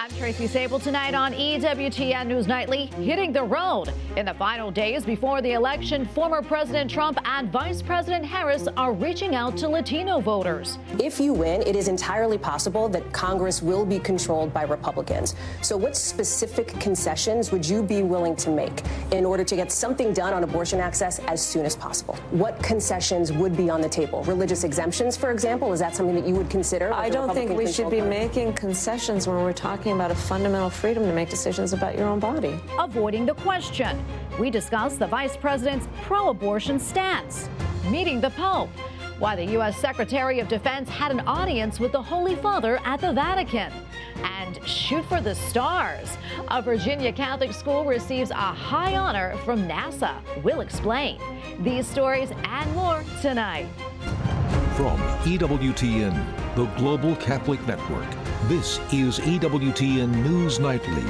I'm Tracy Sabol. Tonight on EWTN News Nightly, hitting the road. In the final days before the election, former President Trump and Vice President Harris are reaching out to Latino voters. If you win, it is entirely possible that Congress will be controlled by Republicans. So what specific concessions would you be willing to make in order to get something done on abortion access as soon as possible? What concessions would be on the table? Religious exemptions, for example, is that something that you would consider? I don't think we should be making concessions when we're talking about a fundamental freedom to make decisions about your own body. Avoiding the question. We discuss the vice president's pro-abortion stance. Meeting the Pope. Why the U.S. Secretary of Defense had an audience with the Holy Father at the Vatican. And shoot for the stars. A Virginia Catholic school receives a high honor from NASA. We'll explain. These stories and more tonight. From EWTN, the Global Catholic Network, this is EWTN News Nightly.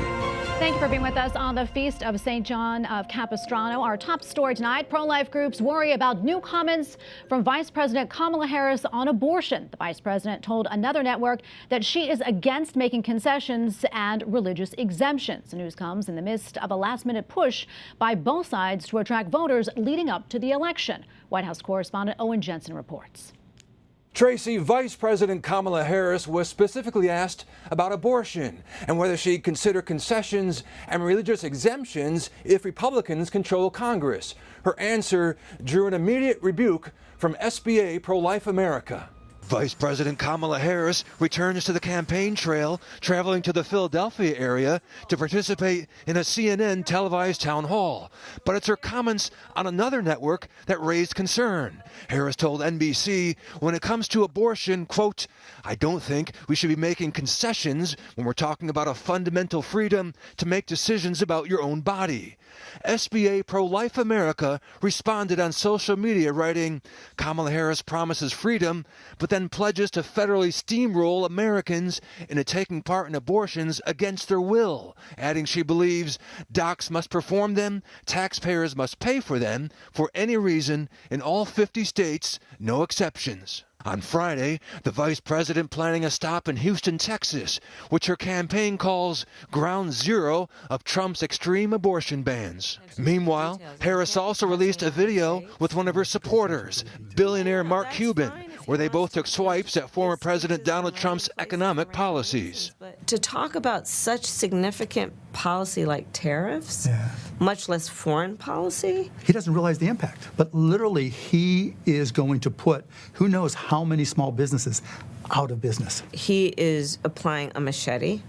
Thank you for being with us on the Feast of St. John of Capistrano. Our top story tonight, pro-life groups worry about new comments from Vice President Kamala Harris on abortion. The vice president told another network that she is against making concessions and religious exemptions. The news comes in the midst of a last-minute push by both sides to attract voters leading up to the election. White House correspondent Owen Jensen reports. Tracy, Vice President Kamala Harris was specifically asked about abortion and whether she'd consider concessions and religious exemptions if Republicans control Congress. Her answer drew an immediate rebuke from SBA Pro-Life America. Vice President Kamala Harris returns to the campaign trail, traveling to the Philadelphia area to participate in a CNN televised town hall. But it's her comments on another network that raised concern. Harris told NBC, when it comes to abortion, quote, "I don't think we should be making concessions when we're talking about a fundamental freedom to make decisions about your own body." SBA Pro-Life America responded on social media, writing, Kamala Harris promises freedom, but then pledges to federally steamroll Americans into taking part in abortions against their will, adding she believes docs must perform them, taxpayers must pay for them, for any reason, in all 50 states, no exceptions. On Friday, the vice president planning a stop in Houston, Texas, which her campaign calls ground zero of Trump's extreme abortion bans. Meanwhile, Harris also released a video with one of her supporters, billionaire Mark Cuban, where they both took swipes at former President Donald Trump's economic policies. To talk about such significant policy like tariffs, much less foreign policy. He doesn't realize the impact, but literally he is going to put who knows how many small businesses out of business. He is applying a machete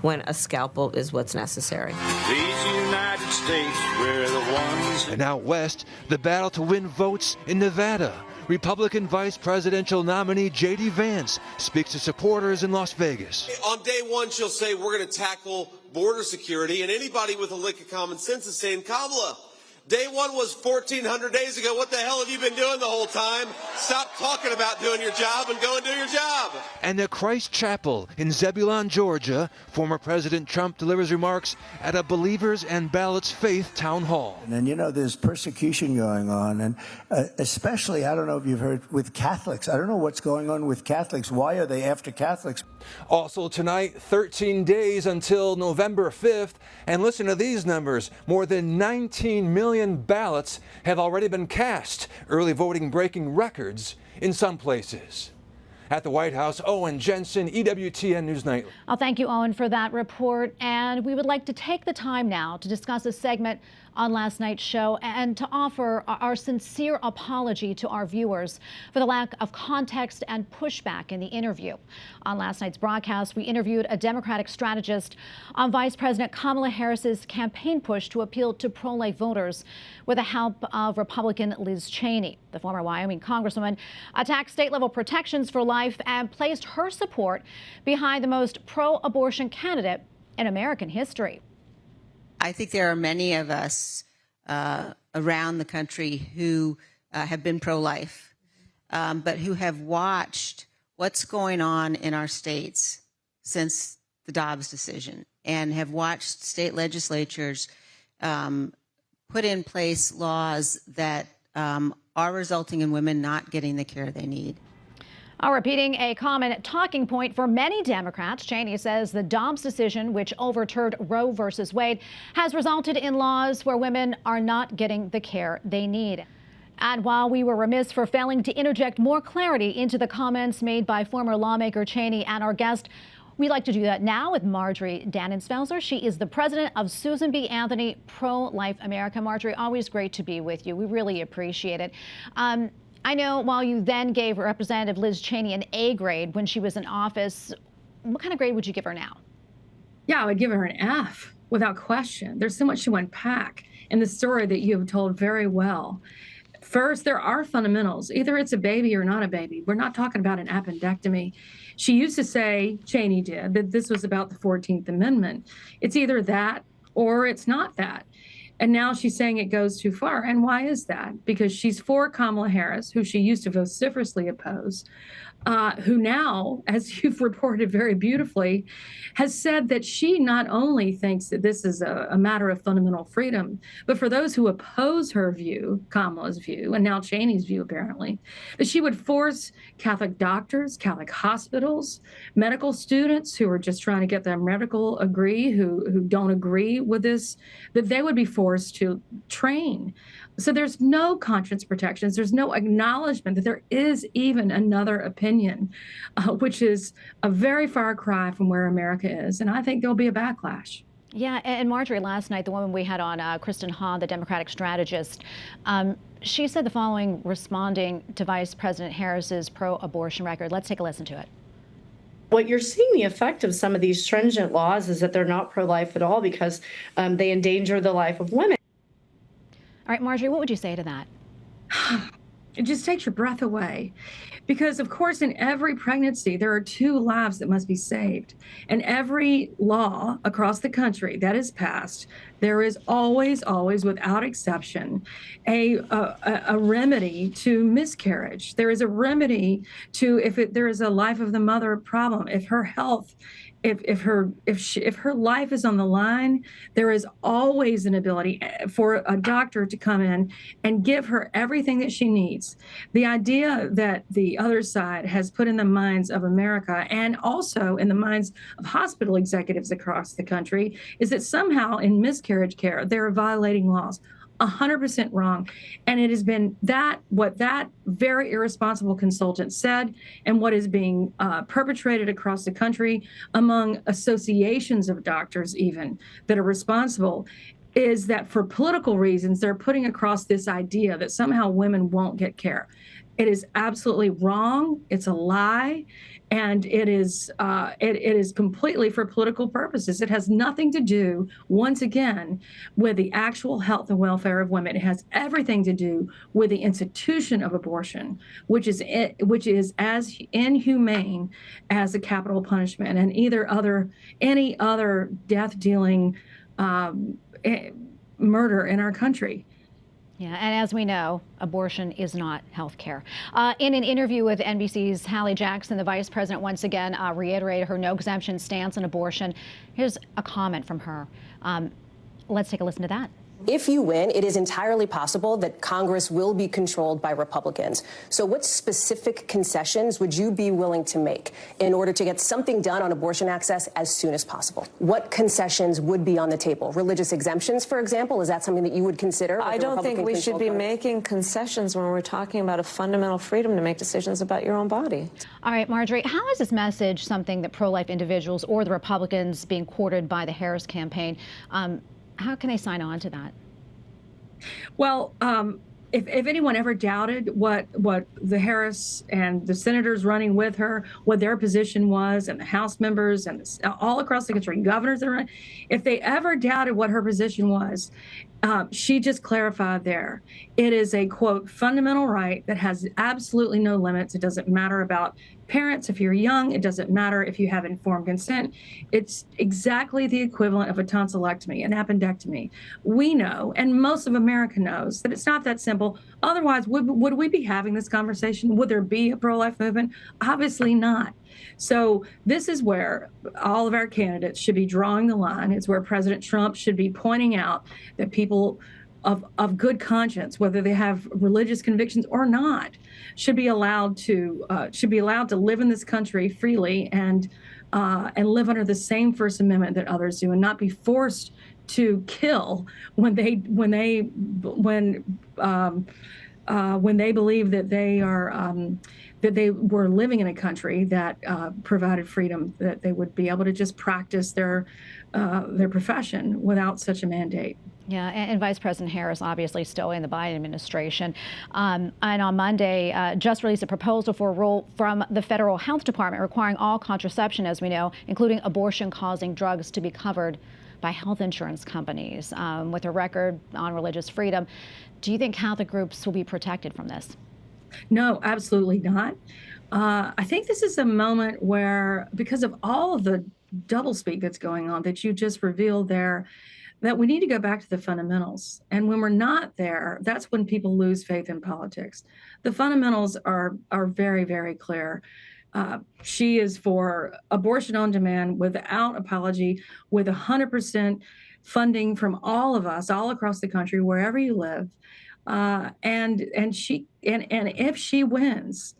when a scalpel is what's necessary. These United States, we're the ones. And out west, the battle to win votes in Nevada. Republican vice presidential nominee J.D. Vance speaks to supporters in Las Vegas. On day one, she'll say, we're going to tackle border security, and anybody with a lick of common sense is saying, Kamala, day one was 1,400 days ago. What the hell have you been doing the whole time? Stop talking about doing your job and go and do your job. And at Christ Chapel in Zebulon, Georgia, former President Trump delivers remarks at a Believers and Ballots Faith town hall. And you know, there's persecution going on, and especially, I don't know if you've heard, with Catholics. I don't know what's going on with Catholics. Why are they after Catholics? Also tonight, 13 days until November 5th. And listen to these numbers. More than 19 million ballots have already been cast, early voting breaking records in some places. At the White House, Owen Jensen, EWTN News Nightly. I'll thank you, Owen, for that report. And we would like to take the time now to discuss a segment on last night's show and to offer our sincere apology to our viewers for the lack of context and pushback in the interview. On last night's broadcast, we interviewed a Democratic strategist on Vice President Kamala Harris's campaign push to appeal to pro-life voters with the help of Republican Liz Cheney. The former Wyoming Congresswoman attacked state-level protections for life and placed her support behind the most pro-abortion candidate in American history. I think there are many of us around the country who have been pro-life, but who have watched what's going on in our states since the Dobbs decision and have watched state legislatures put in place laws that are resulting in women not getting the care they need. Repeating a common talking point for many Democrats, Cheney says the Dobbs decision, which overturned Roe versus Wade, has resulted in laws where women are not getting the care they need. And while we were remiss for failing to interject more clarity into the comments made by former lawmaker Cheney and our guest, we'd like to do that now with Margerie Dann. She is the president of Susan B. Anthony Pro-Life America. Margerie, always great to be with you. We really appreciate it. I know while you then gave Representative Liz Cheney an A grade when she was in office, what kind of grade would you give her now? Yeah, I would give her an F without question. There's so much to unpack in the story that you have told very well. First, there are fundamentals. Either it's a baby or not a baby. We're not talking about an appendectomy. She used to say, Cheney did, that this was about the 14th Amendment. It's either that or it's not that. And now she's saying it goes too far. And why is that? Because she's for Kamala Harris, who she used to vociferously oppose, who now, as you've reported very beautifully, has said that she not only thinks that this is a matter of fundamental freedom, but for those who oppose her view, Kamala's view, and now Cheney's view apparently, that she would force Catholic doctors, Catholic hospitals, medical students who are just trying to get their medical degree, who don't agree with this, that they would be forced to train. So there's no conscience protections. There's no acknowledgement that there is even another opinion, which is a very far cry from where America is. And I think there'll be a backlash. Yeah, and Margerie, last night, the woman we had on, Kristen Hahn, the Democratic strategist, she said the following, responding to Vice President Harris's pro-abortion record. Let's take a listen to it. What you're seeing the effect of some of these stringent laws is that they're not pro-life at all because they endanger the life of women. All right, Margerie, what would you say to that? It just takes your breath away. Because, of course, in every pregnancy, there are 2 lives that must be saved. And every law across the country that is passed, there is always, without exception, a remedy to miscarriage. There is a remedy to if there is a life of the mother problem, if her health, if her life is on the line, there is always an ability for a doctor to come in and give her everything that she needs. The idea that the other side has put in the minds of America and also in the minds of hospital executives across the country is that somehow in miscarriage care, they're violating laws. 100% wrong. And it has been what that very irresponsible consultant said and what is being perpetrated across the country among associations of doctors even that are responsible is that for political reasons, they're putting across this idea that somehow women won't get care. It is absolutely wrong. It's a lie. And it is completely for political purposes. It has nothing to do, once again, with the actual health and welfare of women. It has everything to do with the institution of abortion, which is as inhumane as a capital punishment and any other death-dealing murder in our country. Yeah, and as we know, abortion is not health care. In an interview with NBC's Hallie Jackson, the vice president once again reiterated her no exemption stance on abortion. Here's a comment from her. Let's take a listen to that. If you win, it is entirely possible that Congress will be controlled by Republicans. So what specific concessions would you be willing to make in order to get something done on abortion access as soon as possible? What concessions would be on the table? Religious exemptions, for example? Is that something that you would consider? I don't think we should be making concessions when we're talking about a fundamental freedom to make decisions about your own body. All right, Margerie, how is this message something that pro-life individuals or the Republicans being courted by the Harris campaign, how can they sign on to that? Well, if anyone ever doubted what the Harris and the senators running with her, what their position was, and the House members and all across the country, governors that are running, if they ever doubted what her position was, she just clarified there. It is a, quote, fundamental right that has absolutely no limits. It doesn't matter about parents if you're young. It doesn't matter if you have informed consent. It's exactly the equivalent of a tonsillectomy, an appendectomy. We know, and most of America knows, that it's not that simple. Otherwise, would we be having this conversation? Would there be a pro-life movement? Obviously not. So this is where all of our candidates should be drawing the line. It's where President Trump should be pointing out that people of good conscience, whether they have religious convictions or not, should be allowed to live in this country freely and live under the same First Amendment that others do, and not be forced to kill when they believe that they are that they were living in a country that provided freedom, that they would be able to just practice their profession without such a mandate. Yeah, and Vice President Harris obviously still in the Biden administration. And on Monday, just released a proposal for a rule from the Federal Health Department requiring all contraception, as we know, including abortion-causing drugs, to be covered by health insurance companies. With a record on religious freedom, do you think Catholic groups will be protected from this? No, absolutely not. I think this is a moment where, because of all of the doublespeak that's going on that you just revealed there, that we need to go back to the fundamentals. And when we're not there, that's when people lose faith in politics. The fundamentals are very, very clear. She is for abortion on demand without apology, with 100% funding from all of us, all across the country, wherever you live. And if she wins,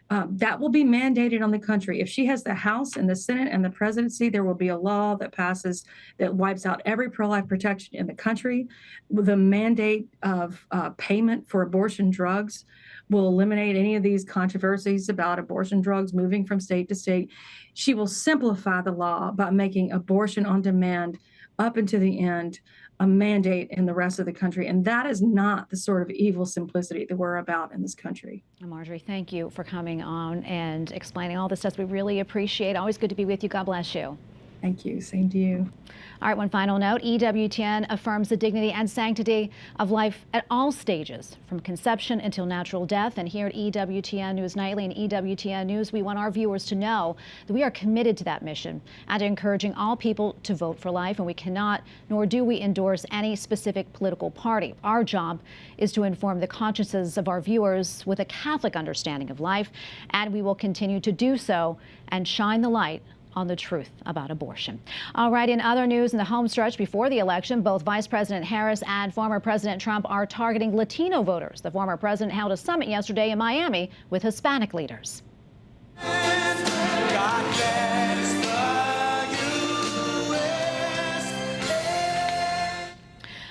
that will be mandated on the country. If she has the House and the Senate and the presidency, there will be a law that passes that wipes out every pro-life protection in the country. The mandate of payment for abortion drugs will eliminate any of these controversies about abortion drugs moving from state to state. She will simplify the law by making abortion on demand up until the end a mandate in the rest of the country. And that is not the sort of evil simplicity that we're about in this country. Marjorie, thank you for coming on and explaining all this stuff. We really appreciate it. Always good to be with you. God bless you. Thank you. Same to you. All right, one final note. EWTN affirms the dignity and sanctity of life at all stages, from conception until natural death. And here at EWTN News Nightly and EWTN News, we want our viewers to know that we are committed to that mission and encouraging all people to vote for life. And we cannot, nor do we endorse any specific political party. Our job is to inform the consciences of our viewers with a Catholic understanding of life, and we will continue to do so and shine the light on the truth about abortion. All right, in other news, in the home stretch before the election, both Vice President Harris and former President Trump are targeting Latino voters. The former president held a summit yesterday in Miami with Hispanic leaders.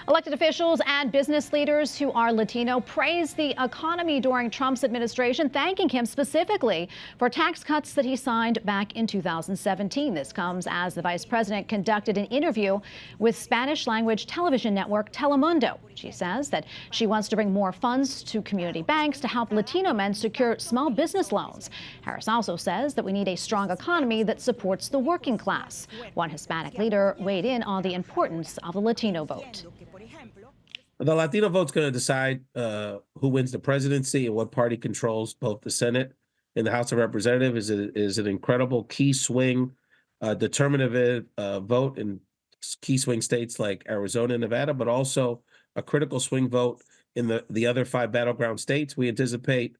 Elected officials and business leaders who are Latino praised the economy during Trump's administration, thanking him specifically for tax cuts that he signed back in 2017. This comes as the vice president conducted an interview with Spanish-language television network Telemundo. She says that she wants to bring more funds to community banks to help Latino men secure small business loans. Harris also says that we need a strong economy that supports the working class. One Hispanic leader weighed in on the importance of the Latino vote. The Latino vote's going to decide who wins the presidency and what party controls both the Senate and the House of Representatives. Is an incredible key swing, determinative vote in key swing states like Arizona and Nevada, but also a critical swing vote in the other 5 battleground states. We anticipate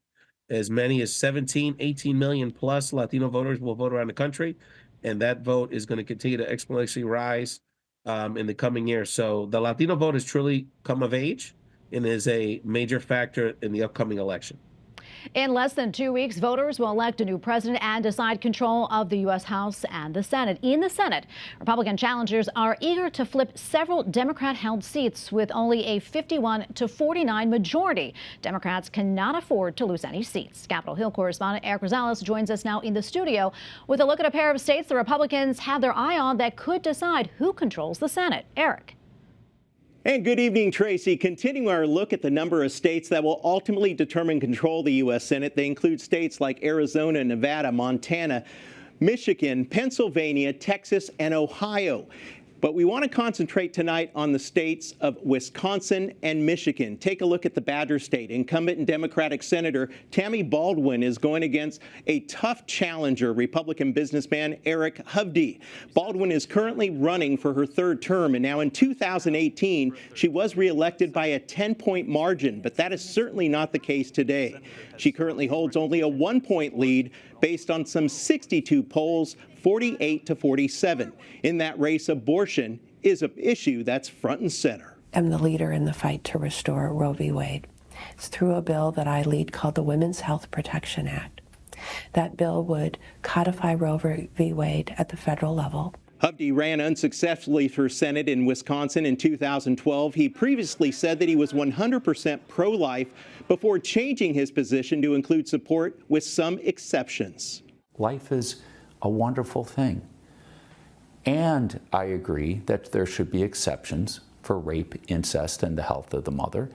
as many as 18 million plus Latino voters will vote around the country, and that vote is going to continue to exponentially rise in the coming years. So the Latino vote has truly come of age and is a major factor in the upcoming election. In less than 2 weeks, voters will elect a new president and decide control of the U.S. House and the Senate. In the Senate, Republican challengers are eager to flip several Democrat-held seats with only a 51-49 majority. Democrats cannot afford to lose any seats. Capitol Hill correspondent Eric Rosales joins us now in the studio with a look at a pair of states the Republicans have their eye on that could decide who controls the Senate. Eric. And good evening, Tracy. Continuing our look at the number of states that will ultimately determine control of the U.S. Senate. They include states like Arizona, Nevada, Montana, Michigan, Pennsylvania, Texas, and Ohio. But we want to concentrate tonight on the states of Wisconsin and Michigan. Take a look at the Badger State. Incumbent Democratic Senator Tammy Baldwin is going against a tough challenger, Republican businessman Eric Hovde. Baldwin is currently running for her 3rd term, and now in 2018, she was reelected by a 10-point margin, but that is certainly not the case today. She currently holds only a 1-point lead based on some 62 polls, 48-47. In that race, abortion is an issue that's front and center. am the leader in the fight to restore Roe v. Wade. It's through a bill that I lead called the Women's Health Protection Act. That bill would codify Roe v. Wade at the federal level. Hovde ran unsuccessfully for Senate in Wisconsin in 2012. He previously said that he was 100% pro-life before changing his position to include support with some exceptions. Life is a wonderful thing. And I agree that there should be exceptions for rape, incest, and the health of the mother.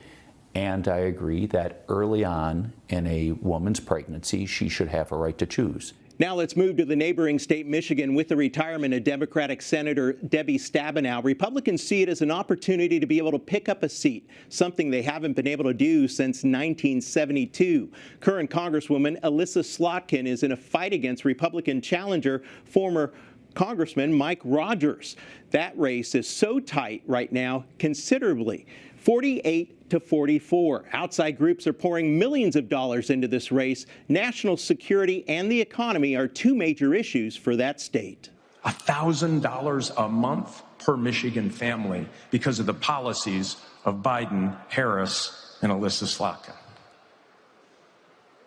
And I agree that early on in a woman's pregnancy, she should have a right to choose. Now let's move to the neighboring state, Michigan. With the retirement of Democratic Senator Debbie Stabenow, Republicans see it as an opportunity to be able to pick up a seat, something they haven't been able to do since 1972. Current Congresswoman Alyssa Slotkin is in a fight against Republican challenger, former Congressman Mike Rogers. That race is so tight right now, considerably. 48 to 44. Outside groups are pouring millions of dollars into this race. National security and the economy are two major issues for that state. $1,000 a month per Michigan family because of the policies of Biden, Harris, and Alyssa Slotkin.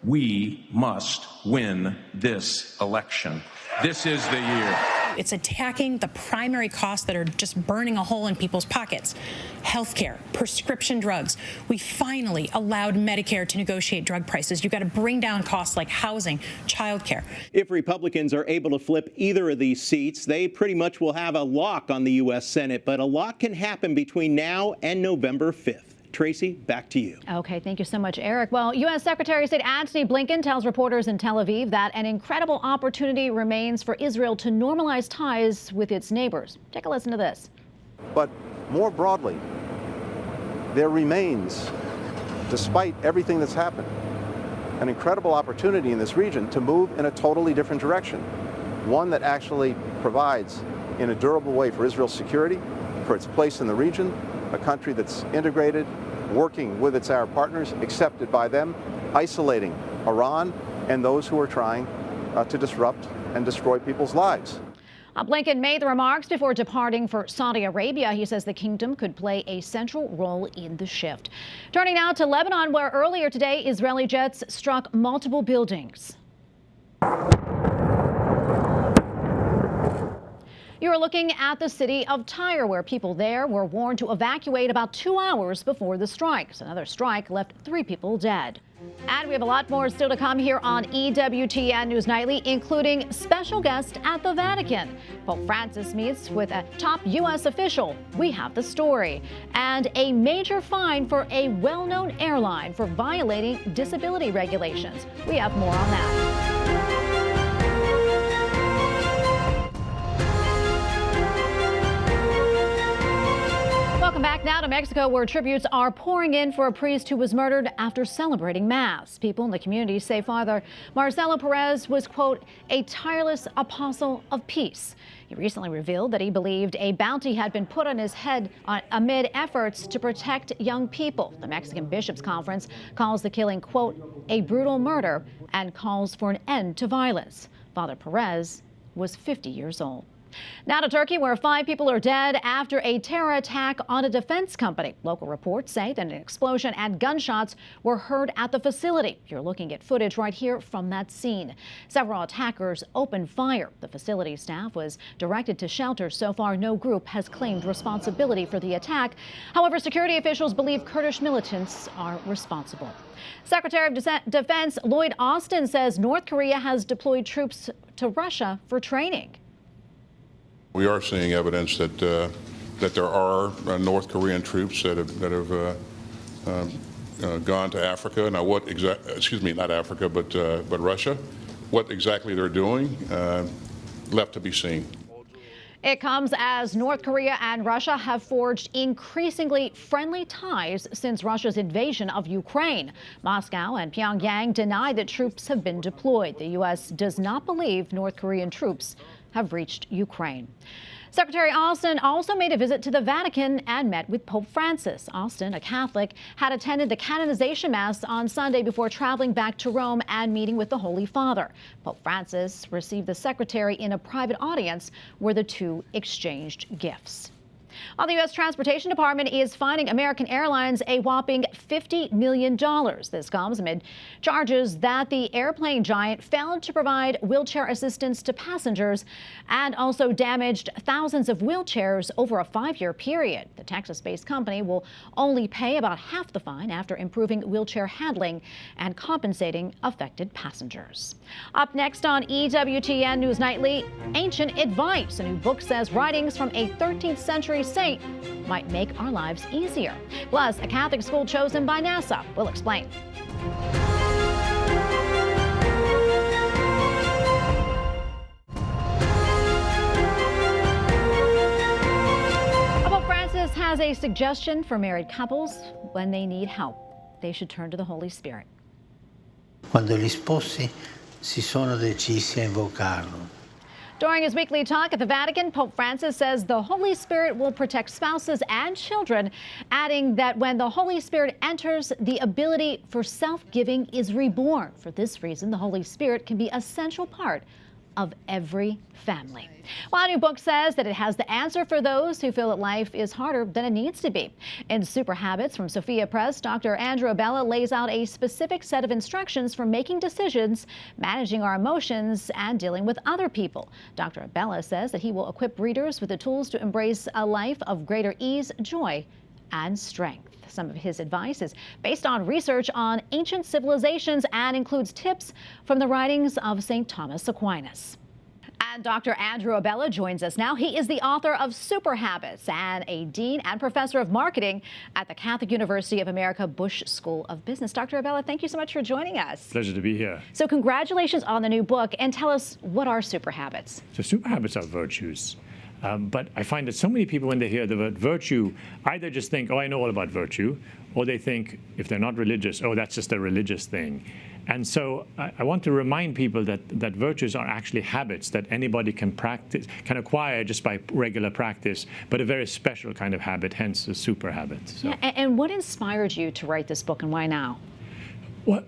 We must win this election. This is the year. It's attacking the primary costs that are just burning a hole in people's pockets. Healthcare, prescription drugs. We finally allowed Medicare to negotiate drug prices. You've got to bring down costs like housing, childcare. If Republicans are able to flip either of these seats, they pretty much will have a lock on the U.S. Senate. But a lot can happen between now and November 5th. Tracy, back to you. Okay, thank you so much, Eric. Well, U.S. Secretary of State Antony Blinken tells reporters in Tel Aviv that an incredible opportunity remains for Israel to normalize ties with its neighbors. Take a listen to this. But more broadly, there remains, despite everything that's happened, an incredible opportunity in this region to move in a totally different direction. One that actually provides, in a durable way, for Israel's security, for its place in the region, a country that's integrated, working with its Arab partners, accepted by them, isolating Iran and those who are trying to disrupt and destroy people's lives. Blinken made the remarks before departing for Saudi Arabia. He says the kingdom could play a central role in the shift. Turning now to Lebanon, where earlier today Israeli jets struck multiple buildings. You are looking at the city of Tyre, where people there were warned to evacuate about 2 hours before the strikes. Another strike left 3 people dead. And we have a lot more still to come here on EWTN News Nightly, including special guest at the Vatican. Pope Francis meets with a top U.S. official. We have the story. And a major fine for a well-known airline for violating disability regulations. We have more on that. Welcome back now to Mexico, where tributes are pouring in for a priest who was murdered after celebrating Mass. People in the community say Father Marcelo Perez was, quote, a tireless apostle of peace. He recently revealed that he believed a bounty had been put on his head amid efforts to protect young people. The Mexican Bishops' Conference calls the killing, quote, a brutal murder and calls for an end to violence. Father Perez was 50 years old. Now to Turkey, where 5 people are dead after a terror attack on a defense company. Local reports say that an explosion and gunshots were heard at the facility. You're looking at footage right here from that scene. Several attackers opened fire. The facility staff was directed to shelter. So far, no group has claimed responsibility for the attack. However, security officials believe Kurdish militants are responsible. Secretary of Defense Lloyd Austin says North Korea has deployed troops to Russia for training. We are seeing evidence that there are North Korean troops that have gone to Africa. Now, what exactly? Not Africa, but Russia. What exactly they're doing, left to be seen. It comes as North Korea and Russia have forged increasingly friendly ties since Russia's invasion of Ukraine. Moscow and Pyongyang deny that troops have been deployed. The U.S. does not believe North Korean troops have reached Ukraine. Secretary Austin also made a visit to the Vatican and met with Pope Francis. Austin, a Catholic, had attended the canonization Mass on Sunday before traveling back to Rome and meeting with the Holy Father. Pope Francis received the secretary in a private audience where the two exchanged gifts. Well, the U.S. Transportation Department is fining American Airlines a whopping $50 million. This comes amid charges that the airplane giant failed to provide wheelchair assistance to passengers and also damaged thousands of wheelchairs over a 5-year period. The Texas-based company will only pay about half the fine after improving wheelchair handling and compensating affected passengers. Up next on EWTN News Nightly, Ancient Advice. A new book says writings from a 13th century saint might make our lives easier. Plus, a Catholic school chosen by NASA. We'll explain. Pope Francis has a suggestion for married couples when they need help. They should turn to the Holy Spirit. Quando gli sposi si sono decisi a invocarlo. During his weekly talk at the Vatican, Pope Francis says the Holy Spirit will protect spouses and children, adding that when the Holy Spirit enters, the ability for self-giving is reborn. For this reason, the Holy Spirit can be an essential part of every family. Well, a new book says that it has the answer for those who feel that life is harder than it needs to be. In Super Habits from Sophia Press, Dr. Andrew Abella lays out a specific set of instructions for making decisions, managing our emotions, and dealing with other people. Dr. Abella says that he will equip readers with the tools to embrace a life of greater ease, joy, and strength. Some of his advice is based on research on ancient civilizations and includes tips from the writings of St. Thomas Aquinas. And Dr. Andrew Abella joins us now. He is the author of Super Habits and a dean and professor of marketing at the Catholic University of America Bush School of Business. Dr. Abella, thank you so much for joining us. Pleasure to be here. So congratulations on the new book, and tell us, what are super habits? So super habits are virtues. But I find that so many people, when they hear the word virtue, either just think, oh, I know all about virtue, or they think, if they're not religious, oh, that's just a religious thing. And so I want to remind people that virtues are actually habits that anybody can practice, can acquire just by regular practice, but a very special kind of habit, hence a super habit. So. Yeah, and what inspired you to write this book, and why now?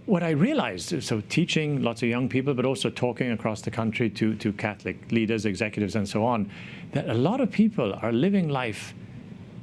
What I realized, so teaching lots of young people, but also talking across the country to Catholic leaders, executives, and so on, that a lot of people are living life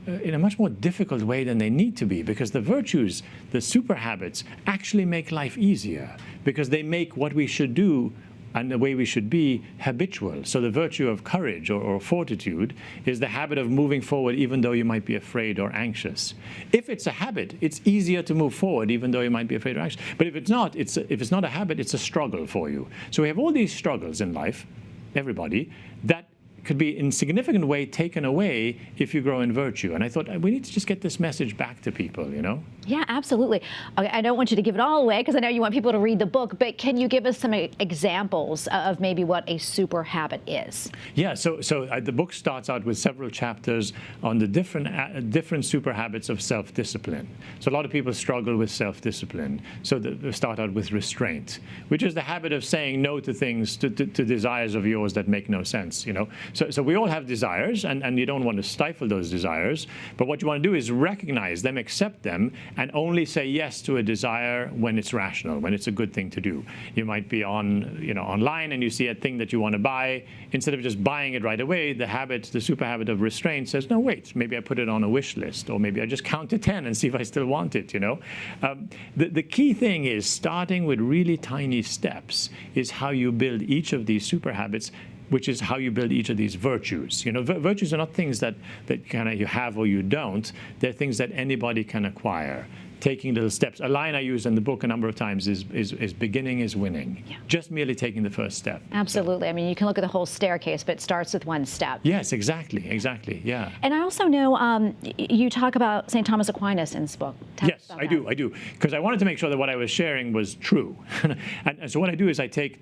in a much more difficult way than they need to be, because the virtues, the super habits, actually make life easier, because they make what we should do and the way we should be habitual. So the virtue of courage or fortitude is the habit of moving forward even though you might be afraid or anxious. If it's a habit, it's easier to move forward even though you might be afraid or anxious. But if it's not a habit, it's a struggle for you. So we have all these struggles in life, everybody, that could be in significant way taken away if you grow in virtue. And I thought we need to just get this message back to people, you know? Yeah, absolutely. Okay, I don't want you to give it all away because I know you want people to read the book, but can you give us some examples of maybe what a super habit is? Yeah, so the book starts out with several chapters on the different super habits of self-discipline. So a lot of people struggle with self-discipline. So they start out with restraint, which is the habit of saying no to things, to desires of yours that make no sense, you know? So we all have desires, and you don't want to stifle those desires, but what you want to do is recognize them, accept them, and only say yes to a desire when it's rational, when it's a good thing to do. You might be online and you see a thing that you want to buy. Instead of just buying it right away, the super habit of restraint says, no, wait, maybe I put it on a wish list, or maybe I just count to 10 and see if I still want it, you know? The key thing is starting with really tiny steps is how you build each of these super habits, which is how you build each of these virtues. You know, virtues are not things that kind of you have or you don't. They're things that anybody can acquire. Taking little steps. A line I use in the book a number of times is beginning is winning. Yeah. Just merely taking the first step. Absolutely. So. I mean, you can look at the whole staircase, but it starts with one step. Yes, exactly, yeah. And I also know you talk about St. Thomas Aquinas in this book. Yes, I do, because I wanted to make sure that what I was sharing was true. and so what I do is I take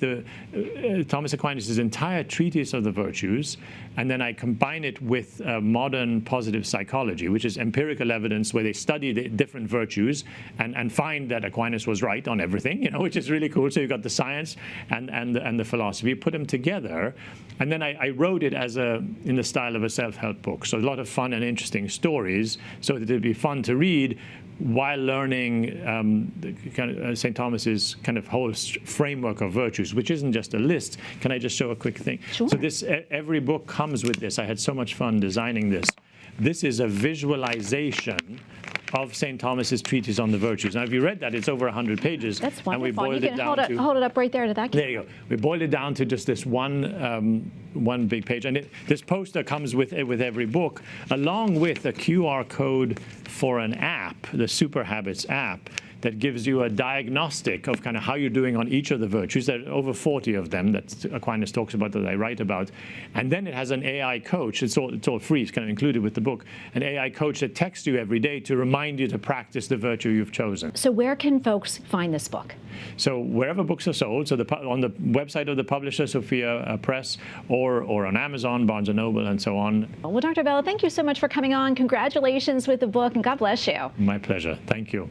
Thomas Aquinas' entire treatise of the virtues, and then I combine it with modern positive psychology, which is empirical evidence where they study the different virtues virtues and find that Aquinas was right on everything, which is really cool. So you've got the science and the philosophy, put them together. And then I wrote it in the style of a self-help book. So a lot of fun and interesting stories so that it'd be fun to read while learning St. Thomas's kind of whole framework of virtues, which isn't just a list. Can I just show a quick thing? Sure. So every book comes with this. I had so much fun designing this. This is a visualization of St. Thomas's treatise on the virtues. Now, if you read that, it's over 100 pages. That's wonderful. And we boiled you it can down hold it up right there to that. There you go. We boiled it down to just this one big page. And this poster comes with every book, along with a QR code for an app, the Super Habits app, that gives you a diagnostic of kind of how you're doing on each of the virtues. There are over 40 of them that Aquinas talks about, that I write about. And then it has an AI coach. It's all free. It's kind of included with the book. An AI coach that texts you every day to remind you to practice the virtue you've chosen. So where can folks find this book? So wherever books are sold, so on the website of the publisher, Sophia Press, or on Amazon, Barnes & Noble, and so on. Well, Dr. Abella, thank you so much for coming on. Congratulations with the book, and God bless you. My pleasure. Thank you.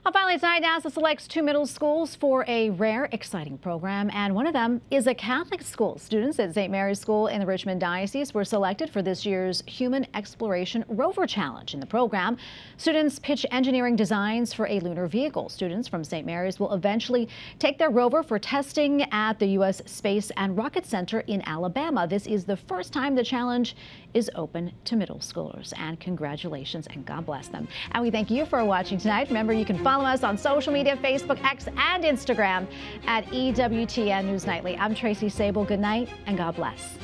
Well, finally tonight, NASA selects 2 middle schools for a rare, exciting program, and one of them is a Catholic school. Students at St. Mary's School in the Richmond Diocese were selected for this year's Human Exploration Rover Challenge. In the program, students pitch engineering designs for a lunar vehicle. Students from St. Mary's will eventually take their rover for testing at the U.S. Space and Rocket Center in Alabama. This is the first time the challenge is open to middle schoolers. And congratulations and God bless them. And we thank you for watching tonight. Remember, you can follow us on social media, Facebook, X, and Instagram at EWTN News Nightly. I'm Tracy Sabol. Good night and God bless.